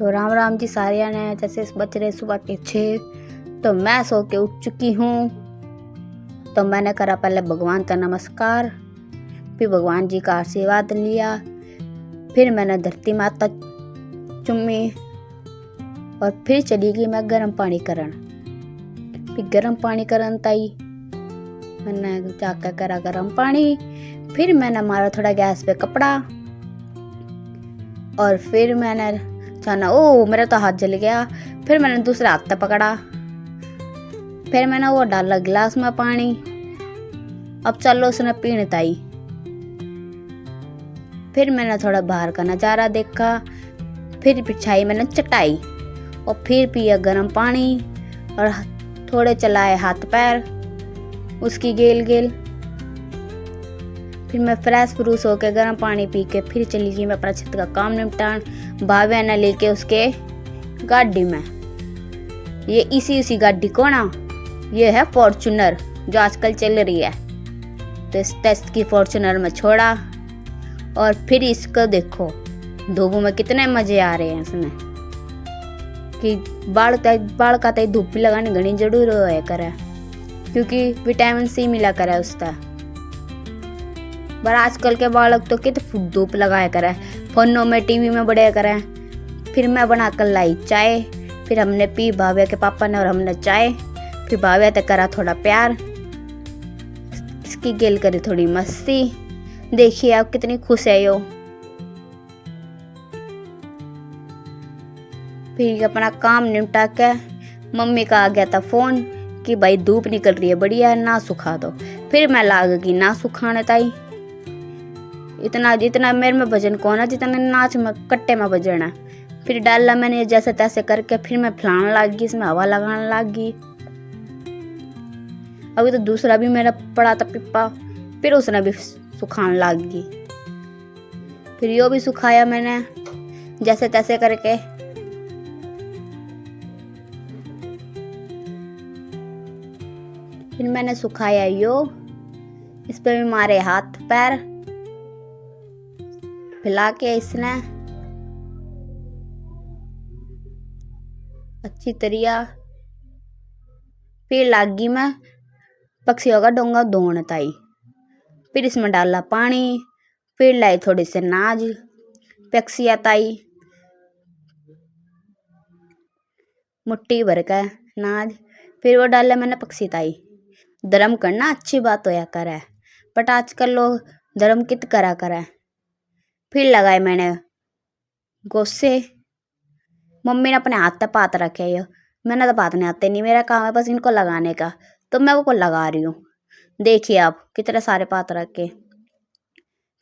तो राम राम जी सारिया ने। जैसे बज रहे सुबह के 6 तो मैं सो के उठ चुकी हूँ। तो मैंने करा पहले भगवान का नमस्कार, फिर भगवान जी का आशीर्वाद लिया, फिर मैंने धरती माता चुम्मी और फिर चली गई मैं गर्म पानी करन। फिर गर्म पानी करन ताई मैंने जाकर करा गर्म पानी, फिर मैंने मारा थोड़ा गैस पे कपड़ा और फिर मैंने जाना, ओ मेरा तो हाथ जल गया। फिर मैंने दूसरे हाथ पे पकड़ा, फिर मैंने वो डाला गिलास में पानी। अब चलो उसने पीने ताई। फिर मैंने थोड़ा बाहर का नज़ारा देखा, फिर बिछाई मैंने चटाई और फिर पिया गर्म पानी और थोड़े चलाए हाथ पैर उसकी गेल गेल। फिर मैं फ्रेश फ्रूस होकर गर्म पानी पी के फिर चली गई मैं अपना छत का काम निपटान। भावे ने लेके उसके गाड़ी में, ये इसी गाड़ी को ना, ये है फॉर्च्यूनर जो आजकल चल रही है। तो इस टेस्ट की फॉर्च्यूनर में छोड़ा और फिर इसको देखो धूप में कितने मजे आ रहे हैं इसमें कि बाल का तो धूप भी लगाने घनी जरूर होया करे, क्योंकि विटामिन सी मिला करे उसका। पर आजकल के बालक तो कितने धूप लगाया करे, फोनों में टीवी में बढ़िया करे। फिर मैं बनाकर लाई चाय, फिर हमने पी भाव्या के पापा ने और हमने चाय। फिर भाव्या तो करा थोड़ा प्यार, इसकी गेल करी थोड़ी मस्ती। देखिए आप कितनी खुश है यो। फिर अपना काम निपटा के मम्मी का आ गया था फोन कि भाई धूप निकल रही है बढ़िया, ना सुखा दो। फिर मैं लाग गई ना सुखाने ताई। इतना मेरे में भजन कौन है जितना नाच में कट्टे में भजन है। फिर डाला मैंने जैसे तैसे करके, फिर मैं फैलाने लग गई, इसमें हवा लगाने लग गई। अभी तो दूसरा भी मेरा पड़ा था पिप्पा, फिर उसने भी सुखाने लग गई। फिर यो भी सुखाया मैंने जैसे तैसे करके। फिर मैंने सुखाया यो, इस पे भी मारे हाथ पैर फैला के इसने अच्छी तरिया। फिर लागी मैं पक्षियों का डोंगा धोने ताई। फिर इसमें डाला पानी, फिर लाई थोड़ी से नाज पक्षिया ताई, मुट्ठी भर का नाज। फिर वो डाला मैंने पक्षी ताई। धर्म करना अच्छी बात होया करे, बट आजकल लोग धर्म कित करा करे। फिर लगाए मैंने गोसे। मम्मी ने अपने हाथ पे पात रखे ये, मैंने तो पात नहीं आते नहीं, मेरा काम है बस इनको लगाने का, तो मैं वो को लगा रही हूँ। देखिए आप कितने सारे पात रखे।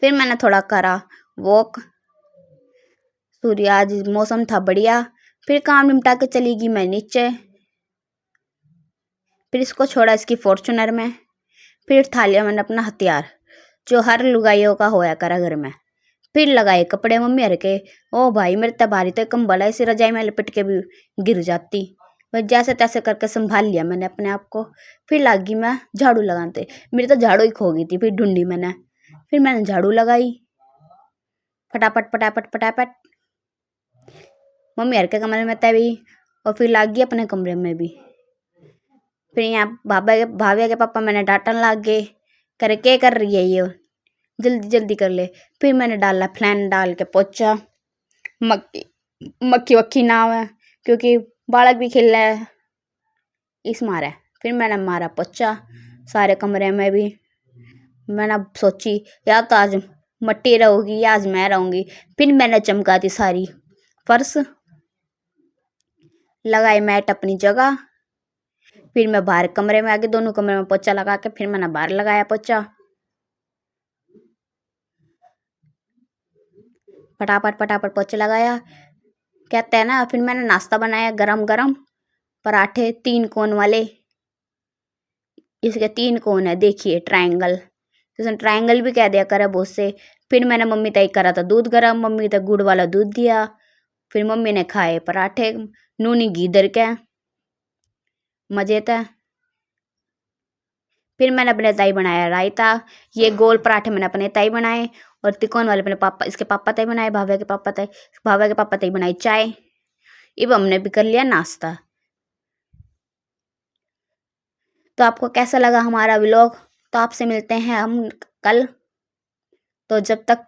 फिर मैंने थोड़ा करा वॉक, सूर्य आज मौसम था बढ़िया। फिर काम निपटा के चली गई मैं नीचे। फिर इसको छोड़ा इसकी फॉर्च्यूनर में। फिर था लिया मैंने अपना हथियार जो हर लुगाइयों का होया करा घर में। फिर लगाए कपड़े मम्मी हर के। ओ भाई मेरे तबारी तो कंबल है, इसी रजाई में लिपट के भी गिर जाती। बस जैसे तैसे करके संभाल लिया मैंने अपने आप को। फिर लगी मैं झाड़ू लगाते, मेरी तो झाड़ू ही खो गई थी। फिर ढूंढी मैंने, फिर मैंने झाड़ू लगाई फटाफट फटाफट फटाफट। मम्मी हर के कमरे में तभी, और फिर लगी अपने कमरे में भी। फिर यहाँ भाभ्या के पापा मैंने डांटन लग गए, करे क्या कर रही है ये, जल्दी जल्दी कर ले। फिर मैंने डाला फ्लैन डाल के पोछा, मक्खी वक्खी ना है क्योंकि बालक भी खेल रहा है इस मारे। फिर मैंने मारा पोछा सारे कमरे में भी। मैंने सोची या तो आज मट्टी रहूगी या आज मैं रहूंगी। फिर मैंने चमका दी सारी फर्श, लगाई मैट अपनी जगह। फिर मैं बाहर कमरे में आके दोनों कमरे में पोछा लगा के फिर मैंने बाहर लगाया पोछा फटाफट फटाफट पोछा लगाया। कहते हैं ना। फिर मैंने नाश्ता बनाया गरम गरम पराठे 3 कोन वाले। इसके 3 कोन है देखिए, ट्रायंगल, जैसे ट्रायंगल भी कह दिया करे बहुत से। फिर मैंने मम्मी तय करा था दूध गरम, मम्मी तक गुड़ वाला दूध दिया। फिर मम्मी ने खाए पराठे नूनी घी दर के मजे थे। फिर मैंने अपने ताई बनाया रायता। ये गोल पराठे मैंने अपने ताई बनाए और तिकोन वाले अपने पापा, इसके पापा ताई बनाए, भाभ्या के पापा ताई बनाई चाय। अब हमने भी कर लिया नाश्ता। तो आपको कैसा लगा हमारा व्लॉग? तो आपसे मिलते हैं हम कल। तो जब तक